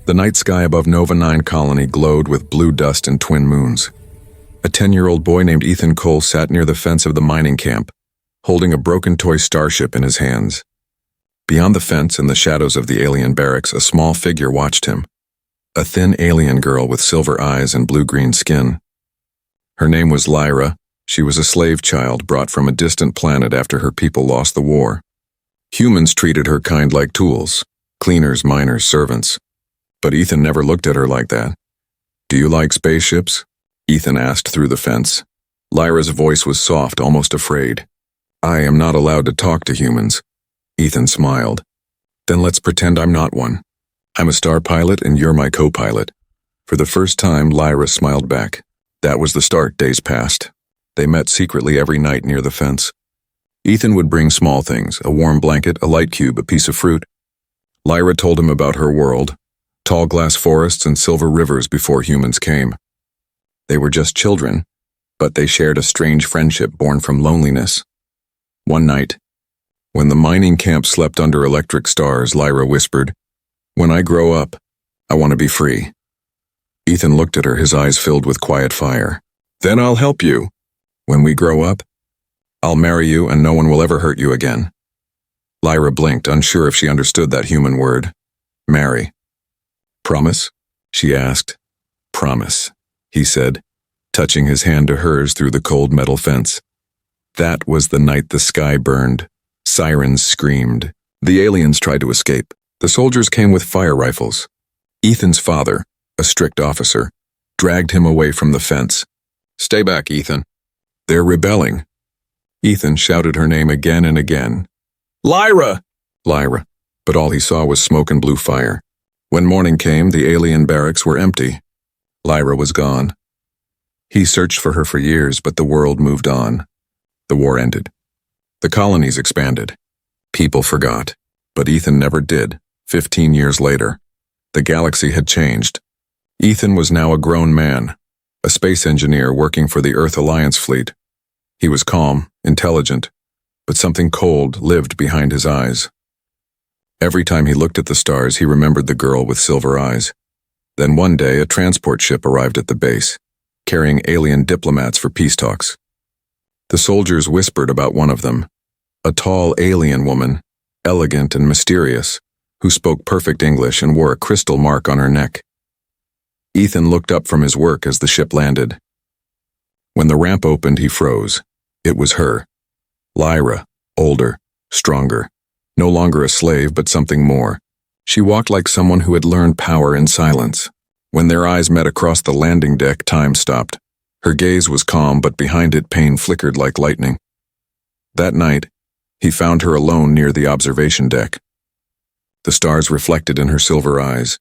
The night sky above Nova 9 Colony glowed with blue dust and twin moons. A 10-year-old boy named Ethan Cole sat near the fence of the mining camp, holding a broken toy starship in his hands. Beyond the fence, in the shadows of the alien barracks, a small figure watched him. A thin alien girl with silver eyes and blue-green skin. Her name was Lyra. She was a slave child brought from a distant planet after her people lost the war. Humans treated her kind like tools, cleaners, miners, servants. But Ethan never looked at her like that. "Do you like spaceships?" Ethan asked through the fence. Lyra's voice was soft, almost afraid. "I am not allowed to talk to humans." Ethan smiled. "Then let's pretend I'm not one. I'm a star pilot and you're my co-pilot." For the first time, Lyra smiled back. That was the start. Days passed. They met secretly every night near the fence. Ethan would bring small things, a warm blanket, a light cube, a piece of fruit. Lyra told him about her world, tall glass forests and silver rivers before humans came. They were just children, but they shared a strange friendship born from loneliness. One night, when the mining camp slept under electric stars, Lyra whispered, "When I grow up, I want to be free." Ethan looked at her, his eyes filled with quiet fire. "Then I'll help you. When we grow up, I'll marry you and no one will ever hurt you again." Lyra blinked, unsure if she understood that human word. Marry. "Promise?" she asked. "Promise," he said, touching his hand to hers through the cold metal fence. That was the night the sky burned. Sirens screamed. The aliens tried to escape. The soldiers came with fire rifles. Ethan's father, a strict officer, dragged him away from the fence. "Stay back, Ethan. They're rebelling." Ethan shouted her name again and again. "Lyra!" Lyra. But all he saw was smoke and blue fire. When morning came, the alien barracks were empty. Lyra was gone. He searched for her for years, but the world moved on. The war ended. The colonies expanded. People forgot. But Ethan never did. 15 years later, the galaxy had changed. Ethan was now a grown man, a space engineer working for the Earth Alliance fleet. He was calm, intelligent, but something cold lived behind his eyes. Every time he looked at the stars, he remembered the girl with silver eyes. Then one day, a transport ship arrived at the base, carrying alien diplomats for peace talks. The soldiers whispered about one of them, a tall alien woman, elegant and mysterious, who spoke perfect English and wore a crystal mark on her neck. Ethan looked up from his work as the ship landed. When the ramp opened, he froze. It was her. Lyra, older, stronger, no longer a slave but something more. She walked like someone who had learned power in silence. When their eyes met across the landing deck, time stopped. Her gaze was calm, but behind it pain flickered like lightning. That night, he found her alone near the observation deck. The stars reflected in her silver eyes.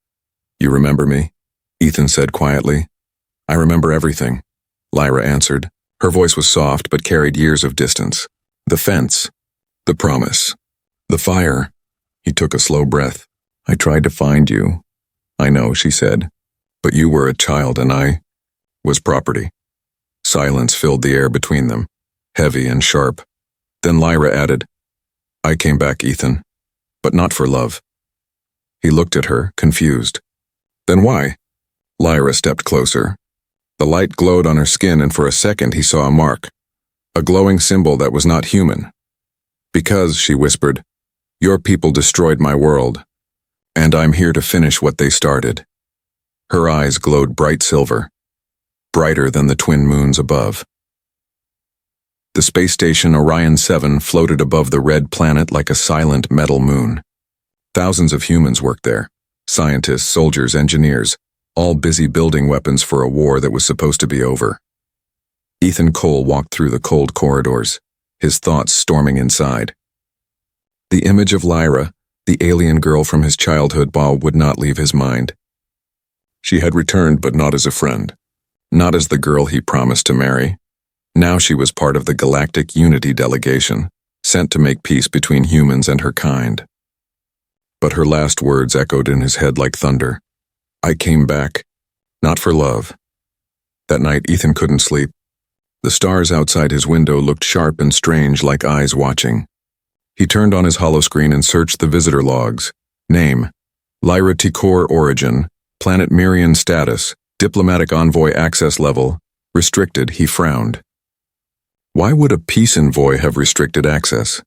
"You remember me?" Ethan said quietly. "I remember everything," Lyra answered. Her voice was soft but carried years of distance. "The fence. The promise. The fire." He took a slow breath. "I tried to find you." "I know," she said. "But you were a child and I was property." Silence filled the air between them, heavy and sharp. Then Lyra added, "I came back, Ethan, but not for love." He looked at her, confused. "Then why?" Lyra stepped closer. The light glowed on her skin, and for a second he saw a mark, a glowing symbol that was not human. "Because," she whispered, "your people destroyed my world, and I'm here to finish what they started." Her eyes glowed bright silver, brighter than the twin moons above. The space station Orion 7 floated above the red planet like a silent metal moon. Thousands of humans worked there, scientists, soldiers, engineers, all busy building weapons for a war that was supposed to be over. Ethan Cole walked through the cold corridors, his thoughts storming inside. The image of Lyra, the alien girl from his childhood ball, would not leave his mind. She had returned, but not as a friend, not as the girl he promised to marry. Now she was part of the Galactic Unity delegation, sent to make peace between humans and her kind. But her last words echoed in his head like thunder. "I came back, not for love." That night, Ethan couldn't sleep. The stars outside his window looked sharp and strange, like eyes watching. He turned on his holoscreen and searched the visitor logs. Name: Lyra Tikor, origin, Planet Mirian status, diplomatic envoy access level, restricted. He frowned. Why would a peace envoy have restricted access?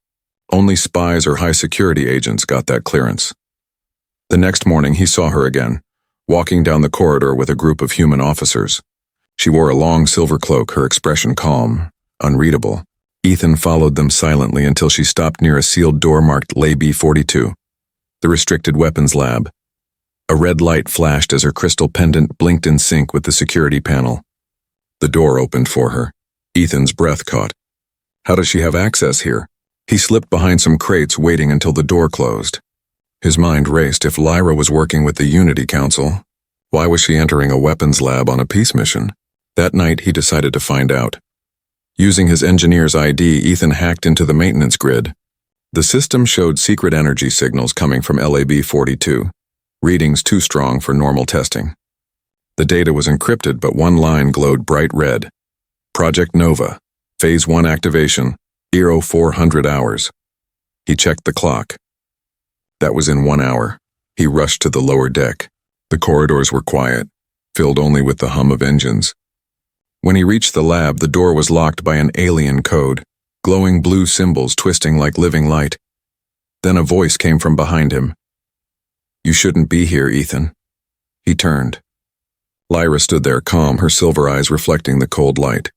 Only spies or high-security agents got that clearance. The next morning he saw her again, walking down the corridor with a group of human officers. She wore a long silver cloak, her expression calm, unreadable. Ethan followed them silently until she stopped near a sealed door marked Lab 42, the restricted weapons lab. A red light flashed as her crystal pendant blinked in sync with the security panel. The door opened for her. Ethan's breath caught. How does she have access here? He slipped behind some crates, waiting until the door closed. His mind raced. If Lyra was working with the Unity Council, why was she entering a weapons lab on a peace mission? That night, he decided to find out. Using his engineer's ID, Ethan hacked into the maintenance grid. The system showed secret energy signals coming from LAB 42, readings too strong for normal testing. The data was encrypted, but one line glowed bright red. Project Nova, Phase 1 activation, 0400 hours. He checked the clock. That was in 1 hour. He rushed to the lower deck. The corridors were quiet, filled only with the hum of engines. When he reached the lab, the door was locked by an alien code, glowing blue symbols twisting like living light. Then a voice came from behind him. You shouldn't be here, Ethan. He turned. Lyra stood there calm, her silver eyes reflecting the cold light.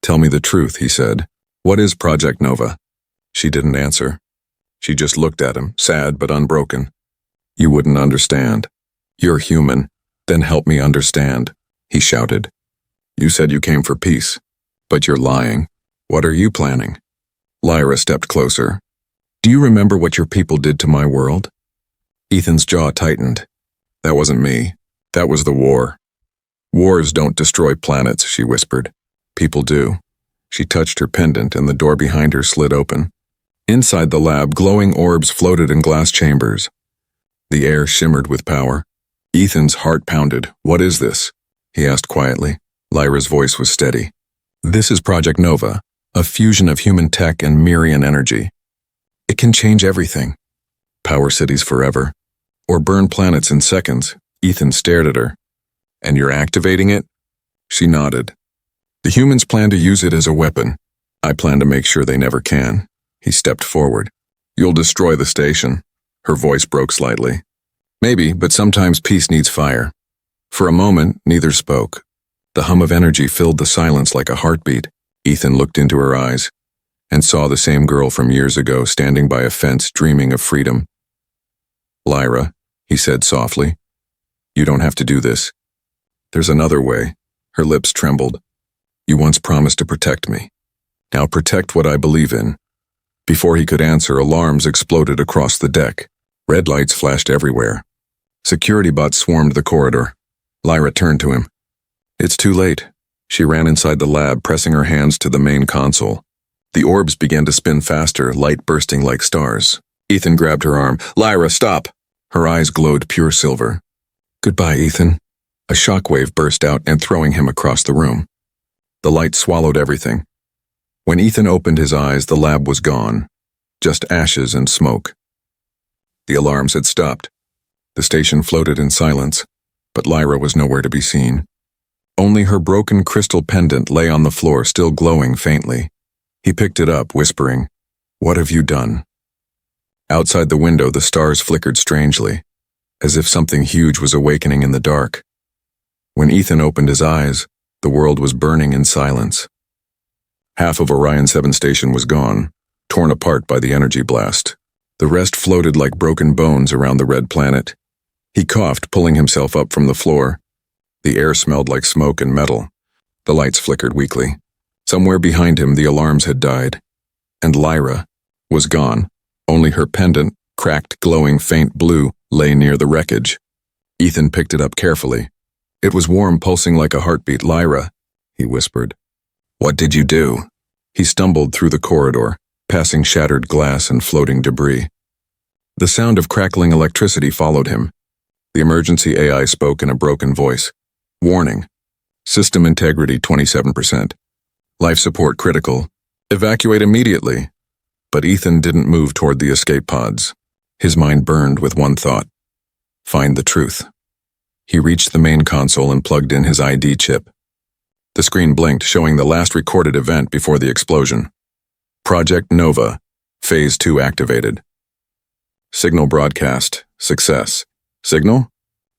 Tell me the truth, he said. What is Project Nova? She didn't answer. She just looked at him, sad but unbroken. You wouldn't understand. You're human. Then help me understand, he shouted. You said you came for peace, but you're lying. What are you planning? Lyra stepped closer. Do you remember what your people did to my world? Ethan's jaw tightened. That wasn't me. That was the war. Wars don't destroy planets, she whispered. People do. She touched her pendant and the door behind her slid open. Inside the lab, glowing orbs floated in glass chambers. The air shimmered with power. Ethan's heart pounded. What is this? He asked quietly. Lyra's voice was steady. This is Project Nova, a fusion of human tech and Mirian energy. It can change everything. Power cities forever. Or burn planets in seconds. Ethan stared at her. And you're activating it? She nodded. The humans plan to use it as a weapon. I plan to make sure they never can. He stepped forward. You'll destroy the station. Her voice broke slightly. Maybe, but sometimes peace needs fire. For a moment, neither spoke. The hum of energy filled the silence like a heartbeat. Ethan looked into her eyes and saw the same girl from years ago standing by a fence dreaming of freedom. Lyra, he said softly, you don't have to do this. There's another way. Her lips trembled. You once promised to protect me. Now protect what I believe in. Before he could answer, alarms exploded across the deck. Red lights flashed everywhere. Security bots swarmed the corridor. Lyra turned to him. It's too late. She ran inside the lab, pressing her hands to the main console. The orbs began to spin faster, light bursting like stars. Ethan grabbed her arm. Lyra, stop! Her eyes glowed pure silver. Goodbye, Ethan. A shockwave burst out and throwing him across the room. The light swallowed everything. When Ethan opened his eyes, the lab was gone. Just ashes and smoke. The alarms had stopped. The station floated in silence, but Lyra was nowhere to be seen. Only her broken crystal pendant lay on the floor, still glowing faintly. He picked it up, whispering, What have you done? Outside the window, the stars flickered strangely, as if something huge was awakening in the dark. When Ethan opened his eyes, the world was burning in silence. Half of Orion 7 station was gone, torn apart by the energy blast. The rest floated like broken bones around the red planet. He coughed, pulling himself up from the floor. The air smelled like smoke and metal. The lights flickered weakly. Somewhere behind him, the alarms had died. And Lyra was gone. Only her pendant, cracked, glowing faint blue, lay near the wreckage. Ethan picked it up carefully. It was warm, pulsing like a heartbeat. Lyra, he whispered. What did you do? He stumbled through the corridor, passing shattered glass and floating debris. The sound of crackling electricity followed him. The emergency AI spoke in a broken voice. Warning. System integrity 27%. Life support critical. Evacuate immediately. But Ethan didn't move toward the escape pods. His mind burned with one thought. Find the truth. He reached the main console and plugged in his ID chip. The screen blinked, showing the last recorded event before the explosion. Project Nova, Phase 2 activated. Signal broadcast, success. Signal?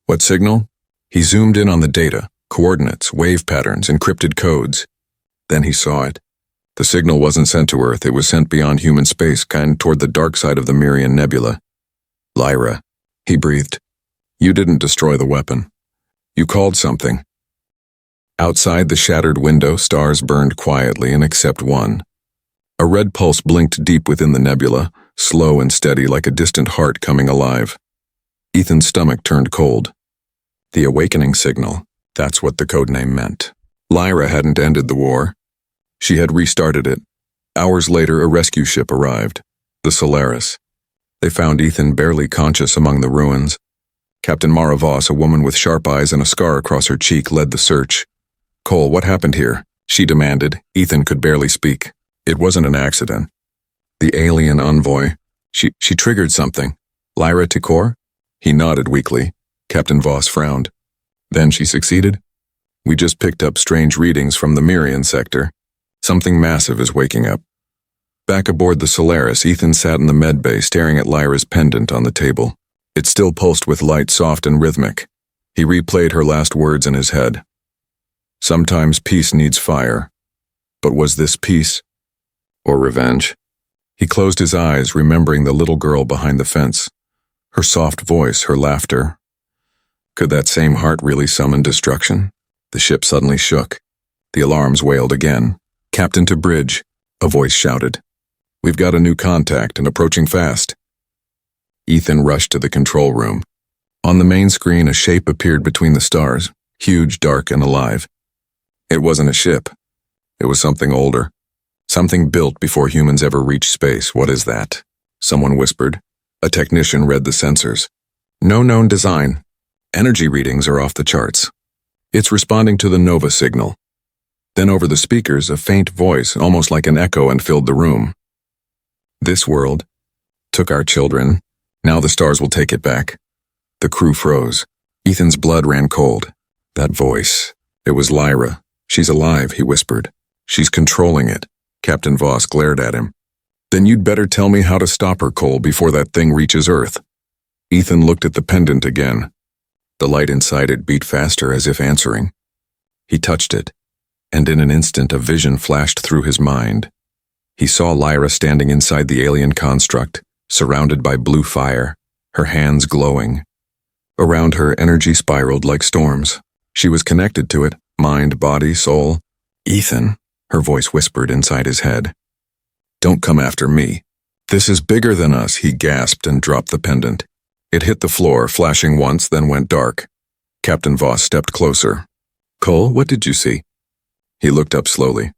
What signal? He zoomed in on the data, coordinates, wave patterns, encrypted codes. Then he saw it. The signal wasn't sent to Earth, it was sent beyond human space, kind toward the dark side of the Mirian Nebula. Lyra, he breathed. You didn't destroy the weapon. You called something. Outside the shattered window, stars burned quietly and except one. A red pulse blinked deep within the nebula, slow and steady like a distant heart coming alive. Ethan's stomach turned cold. The awakening signal, that's what the codename meant. Lyra hadn't ended the war. She had restarted it. Hours later, a rescue ship arrived, the Solaris. They found Ethan barely conscious among the ruins. Captain Mara Voss, a woman with sharp eyes and a scar across her cheek, led the search. Cole, what happened here? She demanded. Ethan could barely speak. It wasn't an accident. The alien envoy. She triggered something. Lyra Tikor? He nodded weakly. Captain Voss frowned. Then she succeeded? We just picked up strange readings from the Mirian sector. Something massive is waking up. Back aboard the Solaris, Ethan sat in the med bay staring at Lyra's pendant on the table. It still pulsed with light, soft and rhythmic. He replayed her last words in his head. Sometimes peace needs fire. But was this peace? Or revenge? He closed his eyes, remembering the little girl behind the fence. Her soft voice, her laughter. Could that same heart really summon destruction? The ship suddenly shook. The alarms wailed again. Captain to bridge, a voice shouted. We've got a new contact and approaching fast. Ethan rushed to the control room. On the main screen, a shape appeared between the stars, huge, dark, and alive. It wasn't a ship. It was something older. Something built before humans ever reached space. What is that? Someone whispered. A technician read the sensors. No known design. Energy readings are off the charts. It's responding to the Nova signal. Then over the speakers, a faint voice, almost like an echo, and filled the room. This world took our children. Now the stars will take it back. The crew froze. Ethan's blood ran cold. That voice. It was Lyra. She's alive, he whispered. She's controlling it. Captain Voss glared at him. Then you'd better tell me how to stop her, Cole, before that thing reaches Earth. Ethan looked at the pendant again. The light inside it beat faster, as if answering. He touched it, and in an instant a vision flashed through his mind. He saw Lyra standing inside the alien construct, surrounded by blue fire, her hands glowing. Around her, energy spiraled like storms. She was connected to it, mind, body, soul. Ethan, her voice whispered inside his head. Don't come after me. This is bigger than us, he gasped and dropped the pendant. It hit the floor, flashing once, then went dark. Captain Voss stepped closer. Cole, what did you see? He looked up slowly.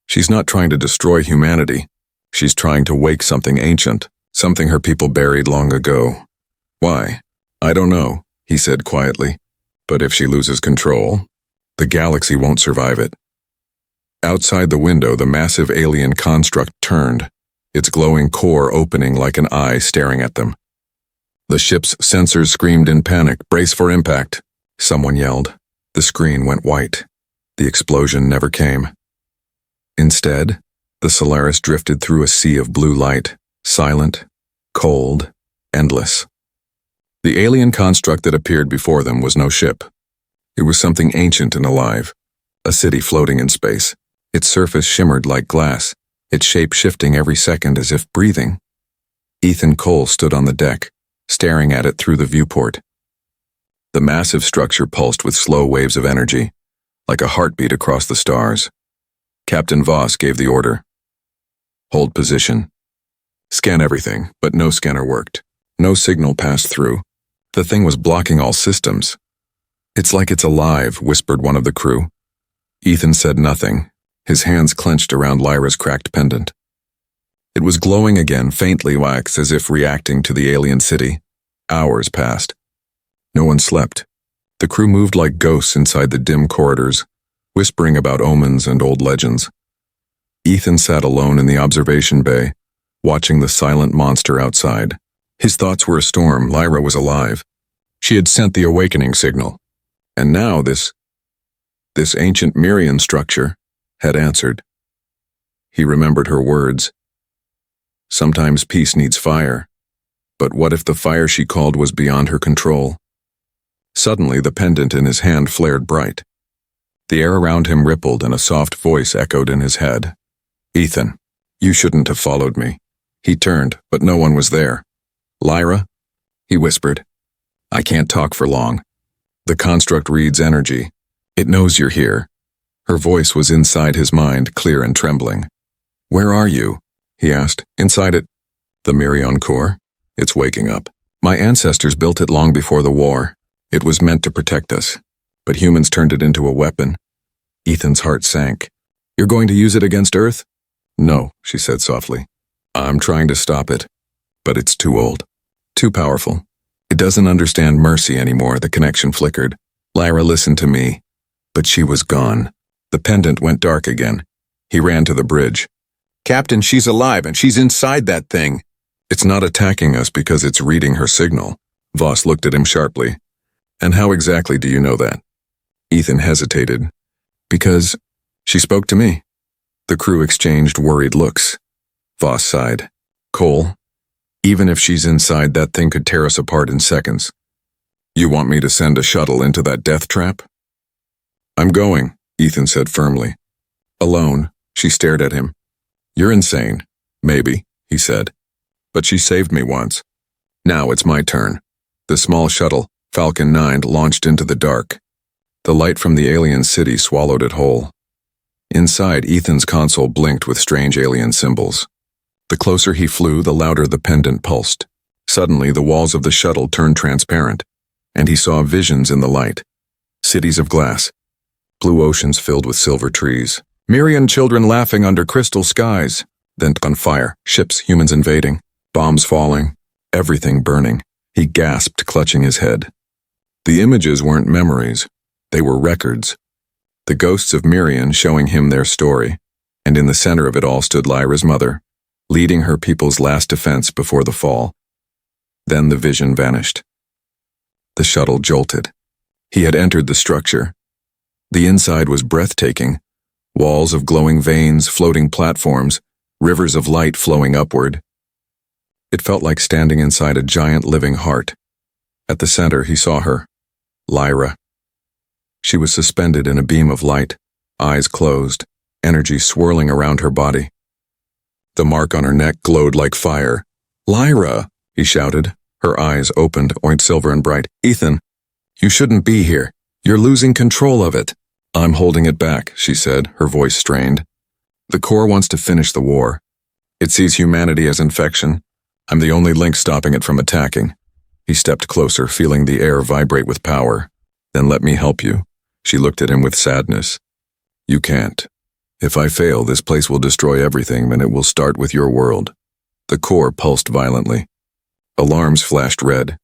She's not trying to destroy humanity. She's trying to wake something ancient, something her people buried long ago. Why? I don't know, he said quietly. But if she loses control, the galaxy won't survive it. Outside the window, the massive alien construct turned, its glowing core opening like an eye staring at them. The ship's sensors screamed in panic, brace for impact. Someone yelled. The screen went white. The explosion never came. Instead, the Solaris drifted through a sea of blue light, silent, cold, endless. The alien construct that appeared before them was no ship. It was something ancient and alive, a city floating in space. Its surface shimmered like glass, its shape shifting every second as if breathing. Ethan Cole stood on the deck, staring at it through the viewport. The massive structure pulsed with slow waves of energy, like a heartbeat across the stars. Captain Voss gave the order. Hold position. Scan everything, but no scanner worked. No signal passed through. The thing was blocking all systems. It's like it's alive, whispered one of the crew. Ethan said nothing, his hands clenched around Lyra's cracked pendant. It was glowing again, faintly wax, as if reacting to the alien city. Hours passed. No one slept. The crew moved like ghosts inside the dim corridors, whispering about omens and old legends. Ethan sat alone in the observation bay, watching the silent monster outside. His thoughts were a storm. Lyra was alive. She had sent the awakening signal. And now this ancient Mirian structure had answered. He remembered her words. Sometimes peace needs fire, but what if the fire she called was beyond her control? Suddenly, the pendant in his hand flared bright. The air around him rippled and a soft voice echoed in his head. Ethan, you shouldn't have followed me. He turned, but no one was there. Lyra? He whispered. I can't talk for long. The construct reads energy. It knows you're here. Her voice was inside his mind, clear and trembling. Where are you? He asked. Inside it. The Mirion core? It's waking up. My ancestors built it long before the war. It was meant to protect us. But humans turned it into a weapon. Ethan's heart sank. You're going to use it against Earth? No, she said softly. I'm trying to stop it. But it's too old. Too powerful. It doesn't understand mercy anymore. The connection flickered. Lyra listened to me. But she was gone. The pendant went dark again. He ran to the bridge. Captain, she's alive and she's inside that thing. It's not attacking us because it's reading her signal. Voss looked at him sharply. And how exactly do you know that? Ethan hesitated. Because she spoke to me. The crew exchanged worried looks. Voss sighed. Cole, even if she's inside, that thing could tear us apart in seconds. You want me to send a shuttle into that death trap? I'm going, Ethan said firmly. Alone, she stared at him. You're insane. Maybe, he said. But she saved me once. Now it's my turn. The small shuttle, Falcon 9, launched into the dark. The light from the alien city swallowed it whole. Inside, Ethan's console blinked with strange alien symbols. The closer he flew, the louder the pendant pulsed. Suddenly, the walls of the shuttle turned transparent, and he saw visions in the light. Cities of glass. Blue oceans filled with silver trees. Mirian children laughing under crystal skies. Then on fire, ships, humans invading, bombs falling, everything burning. He gasped, clutching his head. The images weren't memories. They were records. The ghosts of Mirian showing him their story, and in the center of it all stood Lyra's mother, leading her people's last defense before the fall. Then the vision vanished. The shuttle jolted. He had entered the structure. The inside was breathtaking. Walls of glowing veins, floating platforms, rivers of light flowing upward. It felt like standing inside a giant living heart. At the center, he saw her, Lyra. She was suspended in a beam of light, eyes closed, energy swirling around her body. The mark on her neck glowed like fire. Lyra, he shouted. Her eyes opened, silver and bright. Ethan, you shouldn't be here. You're losing control of it. I'm holding it back, she said, her voice strained. The Corps wants to finish the war. It sees humanity as infection. I'm the only link stopping it from attacking. He stepped closer, feeling the air vibrate with power. Then let me help you. She looked at him with sadness. You can't. If I fail, this place will destroy everything, and it will start with your world. The core pulsed violently. Alarms flashed red.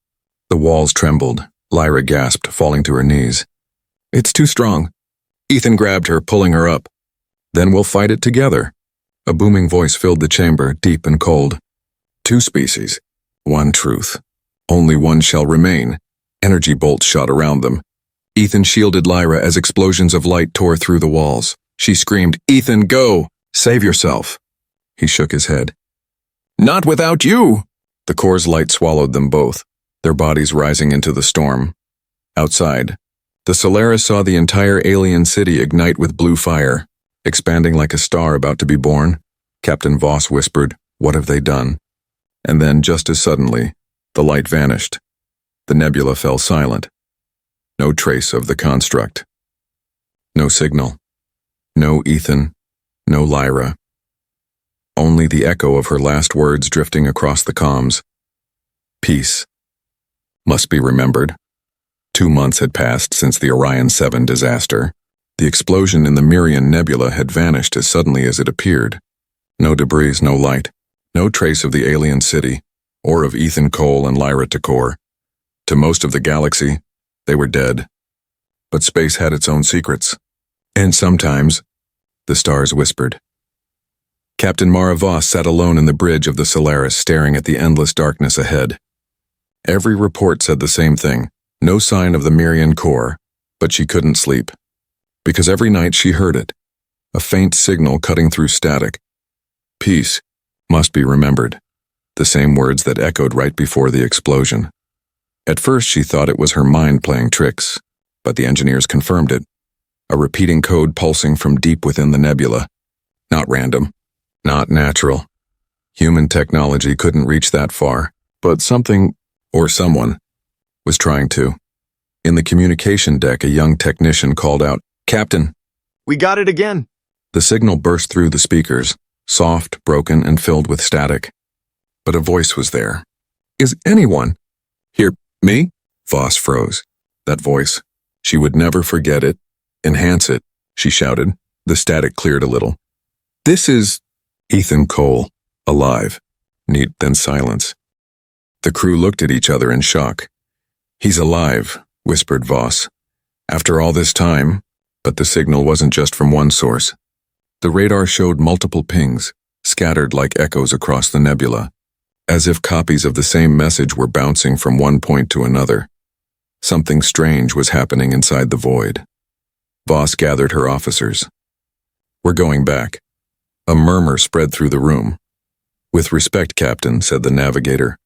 The walls trembled. Lyra gasped, falling to her knees. It's too strong. Ethan grabbed her, pulling her up. Then we'll fight it together. A booming voice filled the chamber, deep and cold. 2 species. 1 truth. Only one shall remain. Energy bolts shot around them. Ethan shielded Lyra as explosions of light tore through the walls. She screamed, Ethan, go! Save yourself. He shook his head. Not without you! The core's light swallowed them both, their bodies rising into the storm. Outside, the Solaris saw the entire alien city ignite with blue fire, expanding like a star about to be born. Captain Voss whispered, What have they done? And then, just as suddenly, the light vanished. The nebula fell silent. No trace of the construct. No signal. No Ethan. No Lyra. Only the echo of her last words drifting across the comms. Peace. Must be remembered. 2 months had passed since the Orion 7 disaster. The explosion in the Mirian Nebula had vanished as suddenly as it appeared. No debris, no light. No trace of the alien city, or of Ethan Cole and Lyra Tekor. To most of the galaxy, they were dead. But space had its own secrets. And sometimes, the stars whispered. Captain Mara Voss sat alone in the bridge of the Solaris, staring at the endless darkness ahead. Every report said the same thing. No sign of the Mirian core. But she couldn't sleep, because every night she heard it, a faint signal cutting through static. Peace must be remembered, the same words that echoed right before the explosion. At first she thought it was her mind playing tricks, but the engineers confirmed it, a repeating code pulsing from deep within the nebula. Not random, not natural. Human technology couldn't reach that far, but something, or someone, was trying to. In the communication deck, a young technician called out, "Captain!" We got it again. The signal burst through the speakers, soft, broken, and filled with static. But a voice was there. "Is anyone hear me?" Voss froze. That voice. She would never forget it. "Enhance it," she shouted. The static cleared a little. "This is Ethan Cole, alive." Then silence. The crew looked at each other in shock. "He's alive," whispered Voss. "After all this time," but the signal wasn't just from one source. The radar showed multiple pings, scattered like echoes across the nebula, as if copies of the same message were bouncing from one point to another. Something strange was happening inside the void. Voss gathered her officers. "We're going back." A murmur spread through the room. "With respect, Captain," said the navigator.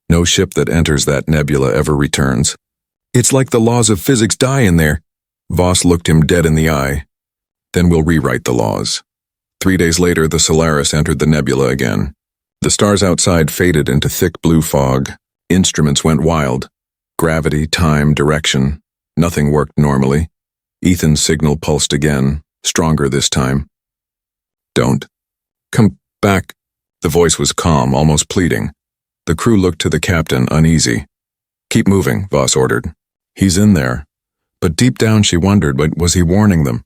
"No ship that enters that nebula ever returns. It's like the laws of physics die in there." Voss looked him dead in the eye. "Then we'll rewrite the laws." 3 days later, the Solaris entered the nebula again. The stars outside faded into thick blue fog. Instruments went wild. Gravity, time, direction. Nothing worked normally. Ethan's signal pulsed again, stronger this time. "Don't come back." The voice was calm, almost pleading. The crew looked to the captain, uneasy. "Keep moving," Voss ordered. "He's in there." But deep down she wondered, was he warning them?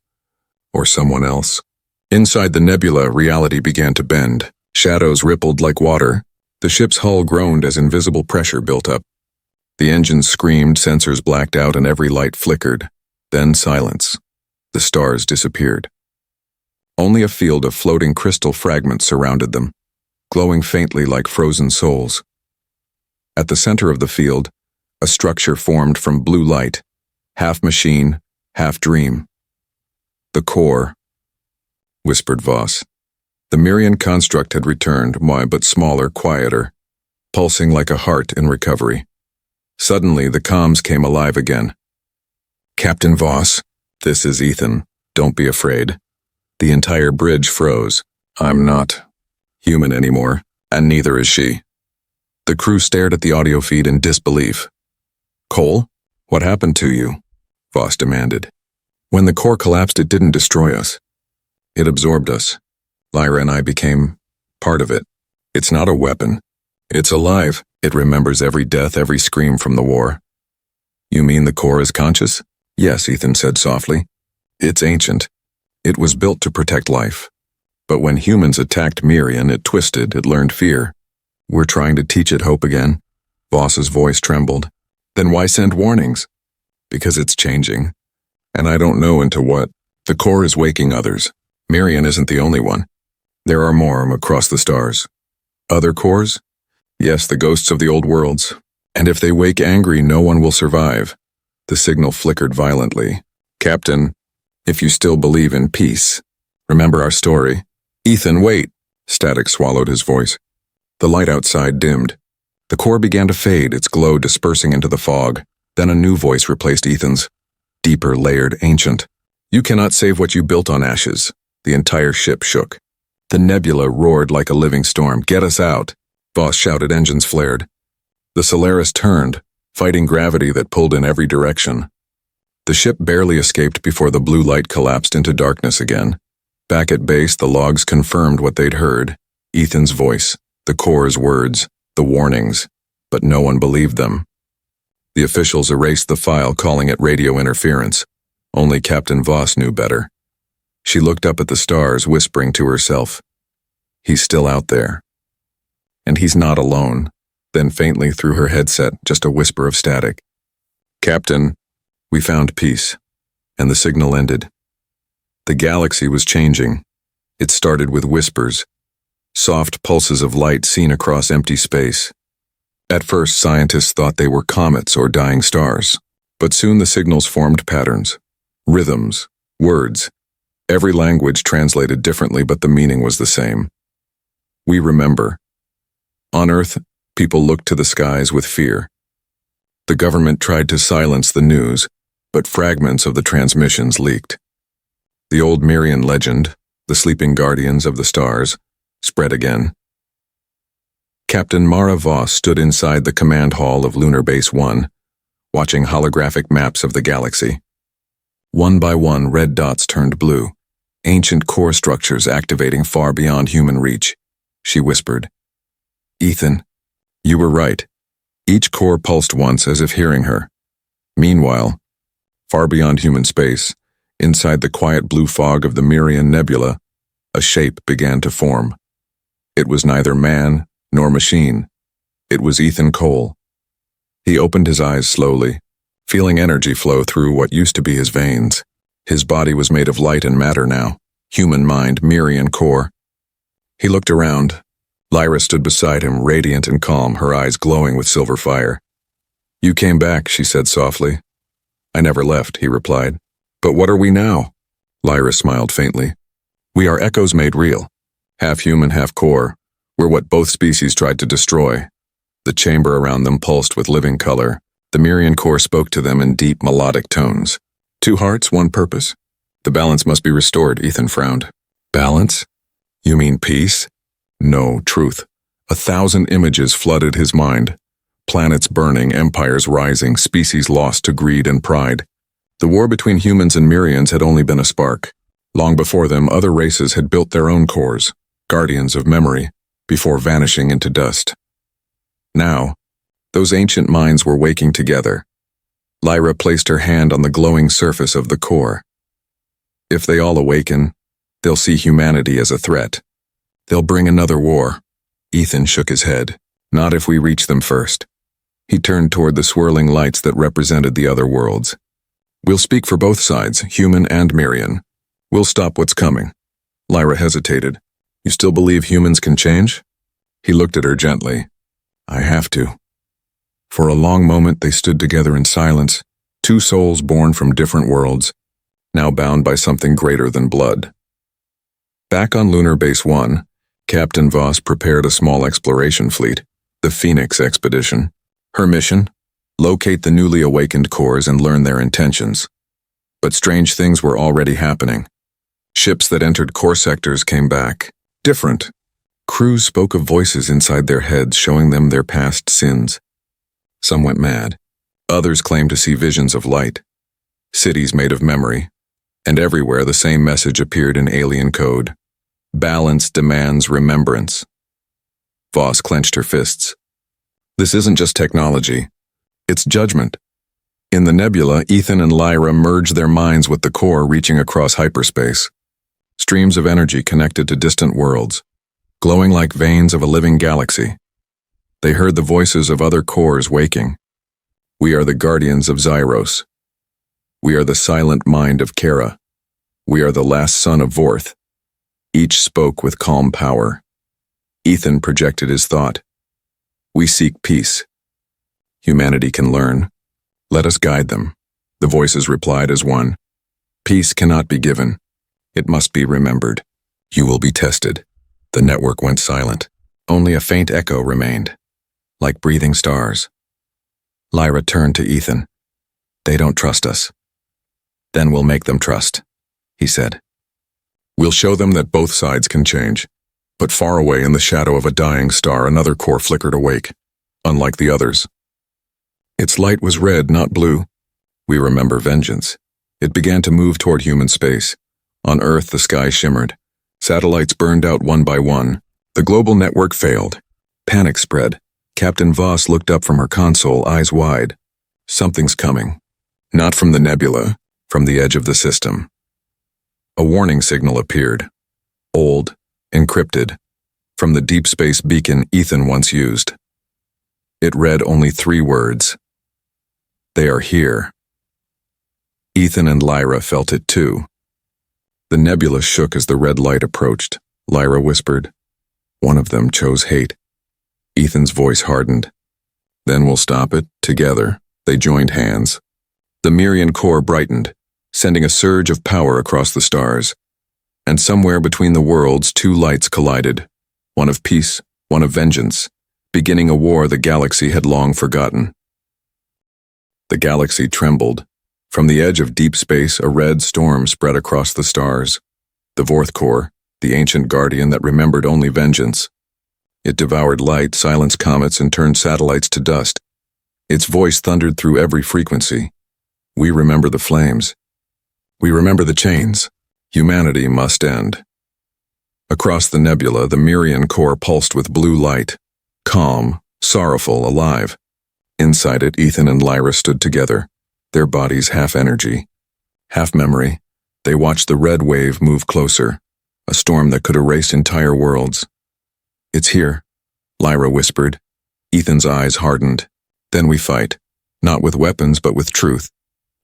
Or someone else? Inside the nebula, reality began to bend. Shadows rippled like water. The ship's hull groaned as invisible pressure built up. The engines screamed, sensors blacked out, and every light flickered. Then silence. The stars disappeared. Only a field of floating crystal fragments surrounded them, glowing faintly like frozen souls. At the center of the field, a structure formed from blue light, half machine, half dream. "The core," whispered Voss. The Mirian construct had returned, but smaller, quieter, pulsing like a heart in recovery. Suddenly, the comms came alive again. "Captain Voss, this is Ethan. Don't be afraid." The entire bridge froze. "I'm not human anymore, and neither is she." The crew stared at the audio feed in disbelief. "Cole, what happened to you?" Voss demanded. "When the core collapsed, it didn't destroy us. It absorbed us. Lyra and I became part of it. It's not a weapon. It's alive. It remembers every death, every scream from the war." "You mean the core is conscious?" "Yes," Ethan said softly. "It's ancient. It was built to protect life. But when humans attacked Mirian, it twisted, it learned fear. We're trying to teach it hope again." Voss's voice trembled. "Then why send warnings?" "Because it's changing. And I don't know into what. The core is waking others. Mirian isn't the only one. There are more across the stars." "Other cores?" "Yes, the ghosts of the old worlds. And if they wake angry, no one will survive." The signal flickered violently. "Captain, if you still believe in peace, remember our story." "Ethan, wait!" Static swallowed his voice. The light outside dimmed. The core began to fade, its glow dispersing into the fog. Then a new voice replaced Ethan's, deeper, layered, ancient. "You cannot save what you built on ashes." The entire ship shook. The nebula roared like a living storm. "Get us out!" Voss shouted. Engines flared. The Solaris turned, fighting gravity that pulled in every direction. The ship barely escaped before the blue light collapsed into darkness again. Back at base, the logs confirmed what they'd heard. Ethan's voice, the core's words, the warnings, but no one believed them. The officials erased the file, calling it radio interference. Only Captain Voss knew better. She looked up at the stars, whispering to herself, "He's still out there. And he's not alone." Then faintly through her headset, just a whisper of static. "Captain, we found peace." And the signal ended. The galaxy was changing. It started with whispers, soft pulses of light seen across empty space. At first, scientists thought they were comets or dying stars. But soon the signals formed patterns, rhythms, words. Every language translated differently, but the meaning was the same. We remember. On Earth, people looked to the skies with fear. The government tried to silence the news, but fragments of the transmissions leaked. The old Mirian legend, the sleeping guardians of the stars, spread again. Captain Mara Voss stood inside the command hall of Lunar Base 1, watching holographic maps of the galaxy. One by one, red dots turned blue, ancient core structures activating far beyond human reach. She whispered, "Ethan, you were right." Each core pulsed once as if hearing her. Meanwhile, far beyond human space, inside the quiet blue fog of the Mirian Nebula, a shape began to form. It was neither man nor machine. It was Ethan Cole. He opened his eyes slowly, feeling energy flow through what used to be his veins. His body was made of light and matter now, human mind, Mirian core. He looked around. Lyra stood beside him, radiant and calm, her eyes glowing with silver fire. "You came back," she said softly. "I never left," he replied. "But what are we now?" Lyra smiled faintly. "We are echoes made real. Half human, half core. We're what both species tried to destroy." The chamber around them pulsed with living color. The Mirian core spoke to them in deep, melodic tones. "Two hearts, one purpose. The balance must be restored," Ethan frowned. "Balance? You mean peace?" "No, truth." 1,000 images flooded his mind. Planets burning, empires rising, species lost to greed and pride. The war between humans and Mirians had only been a spark. Long before them, other races had built their own cores, guardians of memory, before vanishing into dust. Now, those ancient minds were waking together. Lyra placed her hand on the glowing surface of the core. If they all awaken, they'll see humanity as a threat. They'll bring another war. Ethan shook his head. "Not if we reach them first." He turned toward the swirling lights that represented the other worlds. "We'll speak for both sides, human and Mirian. We'll stop what's coming." Lyra hesitated. "You still believe humans can change?" He looked at her gently. "I have to." For a long moment they stood together in silence, two souls born from different worlds, now bound by something greater than blood. Back on Lunar Base 1, Captain Voss prepared a small exploration fleet, the Phoenix expedition. Her mission? Locate the newly awakened cores and learn their intentions. But strange things were already happening. Ships that entered core sectors came back, different. Crews spoke of voices inside their heads showing them their past sins. Some went mad. Others claimed to see visions of light. Cities made of memory. And everywhere the same message appeared in alien code. Balance demands remembrance. Voss clenched her fists. This isn't just technology. It's judgment. In the nebula, Ethan and Lyra merged their minds with the core reaching across hyperspace. Streams of energy connected to distant worlds, glowing like veins of a living galaxy. They heard the voices of other cores waking. "We are the guardians of Zyros. We are the silent mind of Kara. We are the last son of Vorth." Each spoke with calm power. Ethan projected his thought. "We seek peace. Humanity can learn. Let us guide them." The voices replied as one. "Peace cannot be given. It must be remembered. You will be tested." The network went silent. Only a faint echo remained, like breathing stars. Lyra turned to Ethan. "They don't trust us." "Then we'll make them trust," he said. "We'll show them that both sides can change." But far away in the shadow of a dying star, another core flickered awake, unlike the others. Its light was red, not blue. We remember vengeance. It began to move toward human space. On Earth, the sky shimmered. Satellites burned out one by one. The global network failed. Panic spread. Captain Voss looked up from her console, eyes wide. Something's coming. Not from the nebula, from the edge of the system. A warning signal appeared. Old, encrypted, from the deep space beacon Ethan once used. It read only 3 words. "They are here." Ethan and Lyra felt it too. The nebula shook as the red light approached. Lyra whispered, "One of them chose hate." Ethan's voice hardened. "Then we'll stop it, together." They joined hands. The Mirian core brightened, sending a surge of power across the stars. And somewhere between the worlds, two lights collided, one of peace, one of vengeance, beginning a war the galaxy had long forgotten. The galaxy trembled. From the edge of deep space, a red storm spread across the stars. The Vorth core, the ancient guardian that remembered only vengeance. It devoured light, silenced comets, and turned satellites to dust. Its voice thundered through every frequency. We remember the flames. We remember the chains. Humanity must end. Across the nebula, the Mirian core pulsed with blue light. Calm, sorrowful, alive. Inside it, Ethan and Lyra stood together, their bodies half energy, half memory. They watched the red wave move closer, a storm that could erase entire worlds. "It's here," Lyra whispered. Ethan's eyes hardened. "Then we fight, not with weapons but with truth."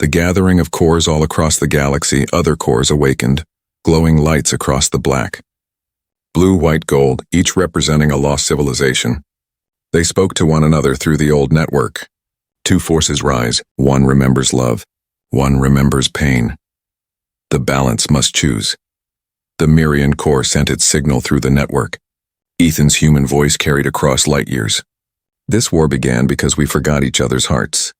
The gathering of cores all across the galaxy, other cores awakened, glowing lights across the black. Blue, white, gold, each representing a lost civilization. They spoke to one another through the old network. Two forces rise, one remembers love, one remembers pain. The balance must choose. The Mirian core sent its signal through the network. Ethan's human voice carried across light years. "This war began because we forgot each other's hearts.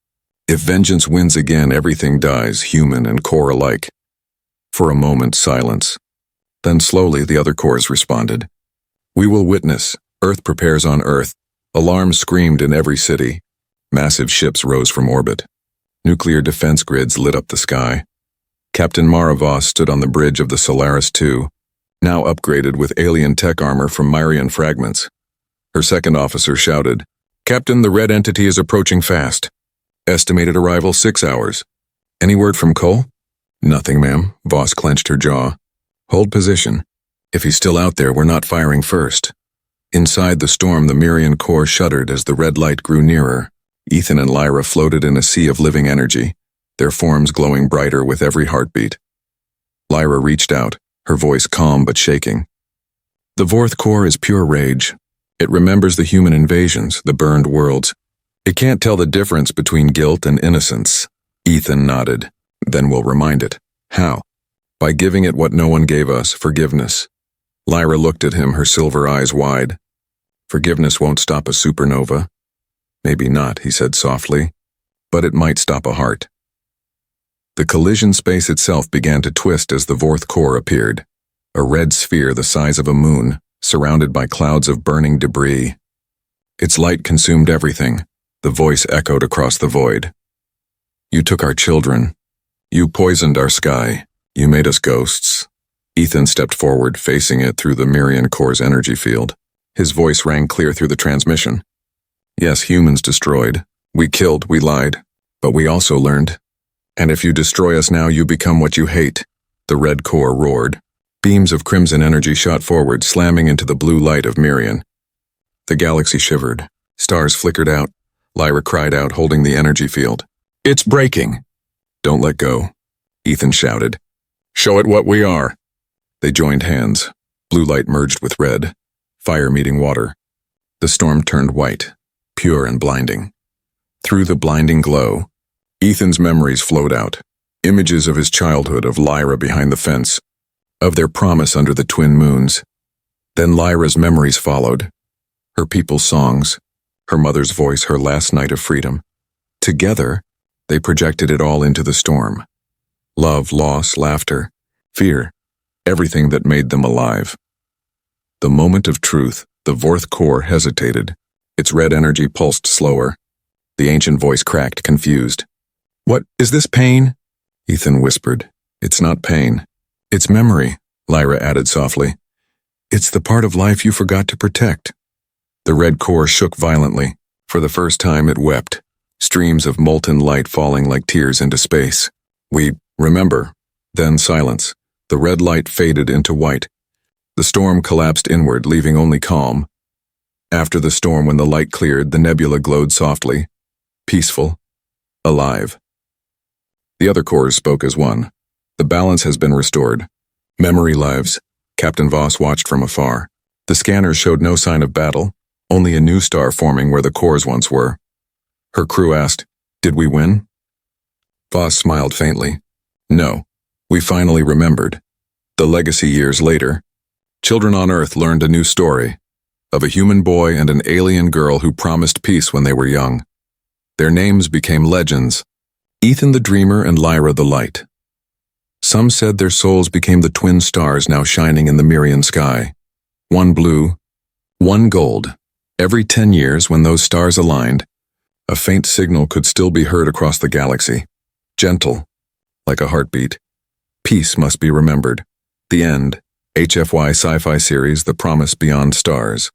If vengeance wins again, everything dies, human and core alike." For a moment, silence. Then slowly the other cores responded. "We will witness. Earth prepares on Earth." Alarms screamed in every city. Massive ships rose from orbit. Nuclear defense grids lit up the sky. Captain Mara Voss stood on the bridge of the Solaris II, now upgraded with alien tech armor from Myrian fragments. Her second officer shouted, "Captain, the red entity is approaching fast. Estimated arrival 6 hours. Any word from Cole?" "Nothing, ma'am." Voss clenched her jaw. "Hold position. If he's still out there, we're not firing first." Inside the storm, the Mirian core shuddered as the red light grew nearer. Ethan and Lyra floated in a sea of living energy, their forms glowing brighter with every heartbeat. Lyra reached out, her voice calm but shaking. "The Vorth core is pure rage. It remembers the human invasions, the burned worlds. It can't tell the difference between guilt and innocence." Ethan nodded. "Then we'll remind it. How?" "By giving it what no one gave us, forgiveness." Lyra looked at him, her silver eyes wide. "Forgiveness won't stop a supernova." "Maybe not," he said softly, "but it might stop a heart." The collision space itself began to twist as the Vorth core appeared, a red sphere the size of a moon, surrounded by clouds of burning debris. Its light consumed everything. The voice echoed across the void. "You took our children. You poisoned our sky. You made us ghosts." Ethan stepped forward, facing it through the Mirian core's energy field. His voice rang clear through the transmission. "Yes, humans destroyed. We killed, we lied. But we also learned. And if you destroy us now, you become what you hate." The red core roared. Beams of crimson energy shot forward, slamming into the blue light of Mirian. The galaxy shivered. Stars flickered out. Lyra cried out, holding the energy field. "It's breaking." "Don't let go," Ethan shouted. "Show it what we are." They joined hands. Blue light merged with red. Fire meeting water. The storm turned white, pure and blinding. Through the blinding glow, Ethan's memories flowed out. Images of his childhood, of Lyra behind the fence, of their promise under the twin moons. Then Lyra's memories followed. Her people's songs, her mother's voice, her last night of freedom. Together, they projected it all into the storm. Love, loss, laughter, fear, everything that made them alive. The moment of truth, the Vorth core hesitated. Its red energy pulsed slower. The ancient voice cracked, confused. "What, is this pain?" Ethan whispered. "It's not pain. It's memory," Lyra added softly. "It's the part of life you forgot to protect." The red core shook violently. For the first time it wept, streams of molten light falling like tears into space. "We remember." Then silence. The red light faded into white. The storm collapsed inward, leaving only calm. After the storm, when the light cleared, the nebula glowed softly, peaceful, alive. The other cores spoke as one. "The balance has been restored. Memory lives." Captain Voss watched from afar. The scanners showed no sign of battle, only a new star forming where the cores once were. Her crew asked, "Did we win?" Voss smiled faintly. No, we finally remembered. The legacy years later, children on Earth learned a new story of a human boy and an alien girl who promised peace when they were young. Their names became legends, Ethan the Dreamer and Lyra the Light. Some said their souls became the twin stars now shining in the Mirian sky. One blue, one gold. Every 10 years, when those stars aligned, a faint signal could still be heard across the galaxy. Gentle, like a heartbeat. Peace must be remembered. The end. HFY Sci-Fi series, The Promise Beyond Stars.